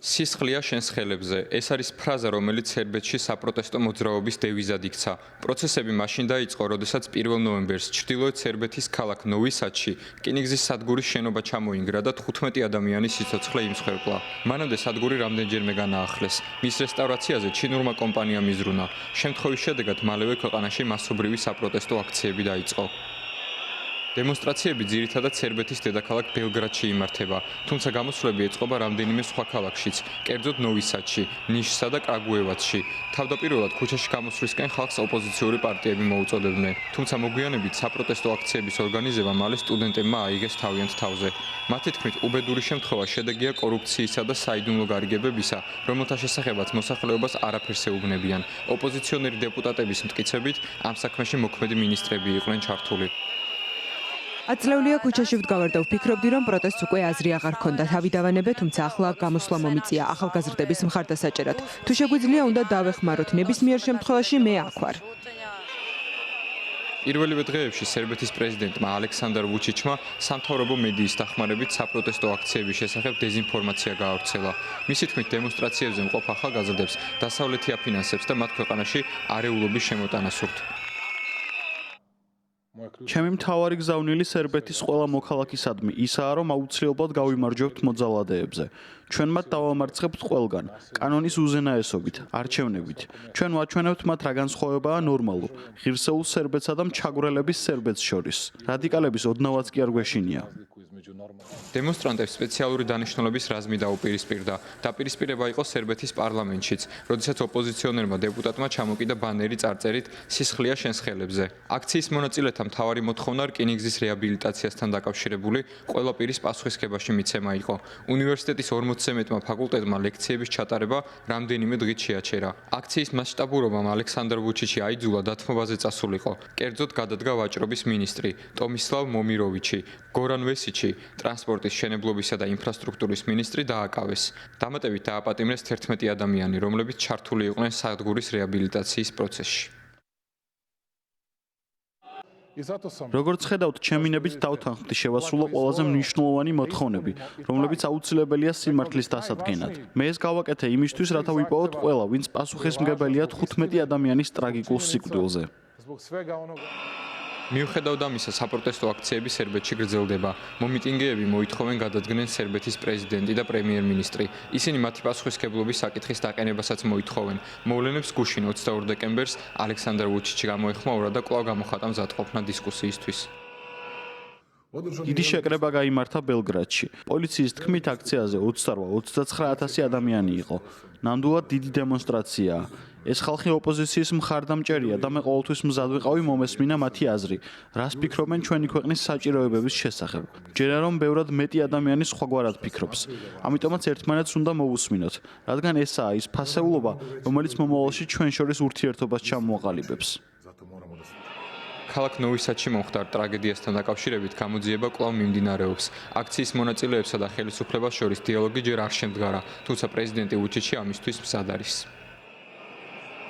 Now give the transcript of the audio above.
სისხლია შენს ხელებზე. ეს არის ფრაზა, რომელიც სერბეთში საპროტესტო მოძრაობის დევიზად იქცა. პროცესები მაშინ დაიწყო, როდესაც 1 ნოემბერს ჩრდილოეთ სერბეთის ქალაქ ნოვი სადში რკინიგზის სადგურის შენობა ჩამოინგრა და 15 ადამიანის სიცოცხლე იმსხვერპლა. მანამდე სადგური რამდენჯერმე განაახლეს. მის რესტავრაციაზე ჩინურმა კომპანიამ იზრუნა. შემთხვევის შედეგად მალევე ქვეყანაში მასობრივი საპროტესტო აქციები დაიწყო. დემონსტრაციები ძირითადად სერბეთის დედაქალაქ ბელგრადში იმართება, თუმცა გამოსვლები ეწყობა რამდენიმე სხვა ქალაქშიც, კერძოდ ნოვი სადში, ნიშსა და კრაგუევაცში. თავდაპირველად ქუჩაში გამოსვლისკენ ხალხს ოპოზიციური პარტიები მოუწოდებდნენ, თუმცა მოგვიანებით საპროტესტო აქციების ორგანიზება მალე სტუდენტებმა აიღეს თავიანთ თავზე. მათი თქმით, უბედური შემთხვევა შედეგია კორუფციისა და საიდუმლო გარიგებებისა, რომელთა შესახებაც მოსახლეობას არაფერს ეუბნებიან. ოპოზიციონერი დეპუტატების მტკიცებით, ამ საქმეში მოქმედი მინისტრები იყვნენ ჩართული. აწლეულია ქუჩაში ვდგავარ და ვფიქრობდი, რომ პროტესტს უკვე აზრი აღარ ჰქონდა. თავი დავანებე, თუმცა ახლა გამოსვლა მომიწია ახალგაზრდების მხარდასაჭერად. თუ შეგვიძლია, უნდა დავეხმაროთ. ნებისმიერ შემთხვევაში მე აქ ვარ. პირველივე დღეებში სერბეთის პრეზიდენტმა ალექსანდრ ვუჩიჩმა სამთავრობო მედიის დახმარებით საპროტესტო აქციების შესახებ დეზინფორმაცია გაავრცელა. მისი თქმით, დემონსტრაციებზე მყოფ ახალგაზრდებს დასავლეთი აფინანსებს და მათ ქვეყანაში არეულობის შემოტანა სურთ. ჩემი მთავარი გზავნილი სერბეთის ყველა მოქალაქისადმი ისაა, რომ აუცილებლად გავიმარჯვებთ მოძალადეებზე. ჩვენ მათ დავამარცხებთ ყველგან, კანონის უზენაესობით, არჩევნებით. ჩვენ ვაჩვენებთ მათ რა განსხვავებაა ნორმალურ, ღირსეულ სერბეთსა და მჩაგვრელების სერბეთს შორის. რადიკალების ოდნავაც კი არ გვეშინია. დემონსტრანტებს სპეციალური დანიშნულების რაზმი დაუპირისპირდა. დაპირისპირება იყო სერბეთის პარლამენტშიც, როდესაც ოპოზიციონერმა დეპუტატმა ჩამოკიდა ბანერი წარწერით „სისხლია შენს ხელებზე“. აქციის მონაწილეთა მთავარი მოთხოვნა რკინიგზის რეაბილიტაციასთან დაკავშირებული ყველა პირის პასუხისგებაში მიცემა იყო. უნივერსიტეტის 40-ზე მეტმა ფაკულტეტმა ლექციების ჩატარება რამდენიმე დღით შეაჩერა. აქციის მასშტაბურობამ ალექსანდრ ვუჩიჩი აიძულა დათმობაზე წასულიყო. კერძოდ გადადგა ვაჭრობის მინისტრი ტომისლავ მომიროვიჩი, გორან ვესიჩი, ტრანსპორტის, მშენებლობისა და ინფრასტრუქტურის მინისტრი დააკავეს. დამატებით დააპატიმრეს 11 ადამიანი, რომლებიც ჩართული იყვნენ სადგურის რეაბილიტაციის პროცესში. როგორც ხედავთ, ჩემინებით დავთანხმდი შევასრულო ყველაზე მნიშვნელოვანი მოთხოვნები, რომლებიც აუცილებელია სიმართლის დასადგენად. მე ეს გავაკეთე იმისთვის, რათა ვიპოვოთ ყველა, ვინც პასუხისმგებელია 15 ადამიანის ტრაგიკულ სიკვდილზე. მიუხედავად ამისა, საპროტესტო აქციები სერბეთში გრძელდება. მომიტინგეები მოითხოვენ გადადგნენ სერბეთის პრეზიდენტი და პრემიერ-მინისტრი. ისინი მათი პასუხისმგებლობის საკითხის დაყენებასაც მოითხოვენ. მოვლენებს გუშინ 22 დეკემბერს ალექსანდრ ვუჩიჩი გამოეხმაურა და კვლავ გამოხატა მზადყოფნა დისკუსიისთვის. დიდი შეკრება გაიმართა ბელგრადში. პოლიციის თქმით, აქციაზე 28-29,000 ადამიანი იყო. ნამდვილად დიდი დემონსტრაციაა. ეს ხალხი ოპოზიციის მხარდამჭერია და მე ყოველთვის მზად ვიყავი მომესმინა მათი აზრი, რას ფიქრობენ ჩვენი ქვეყნის საჭიროებების შესახებ. ჯერა რომ ბევრად მეტი ადამიანი სხვაგვარად ფიქრობს. ამიტომაც ერთმანეთს უნდა მოვუსმინოთ, რადგან ესაა ის ფასეულობა, რომელიც მომავალში ჩვენ შორის ურთიერთობას ჩამოაყალიბებს. ქალაქ ნოვი სადში მომხდარ ტრაგედიასთან დაკავშირებით გამოძიება კვლავ მიმდინარეობს. აქციის მონაწილეებსა და ხელისუფლებას შორის დიალოგი ჯერ არ შემდგარა, თუმცა პრეზიდენტი ვუჩიჩი ამისთვის მზად არის.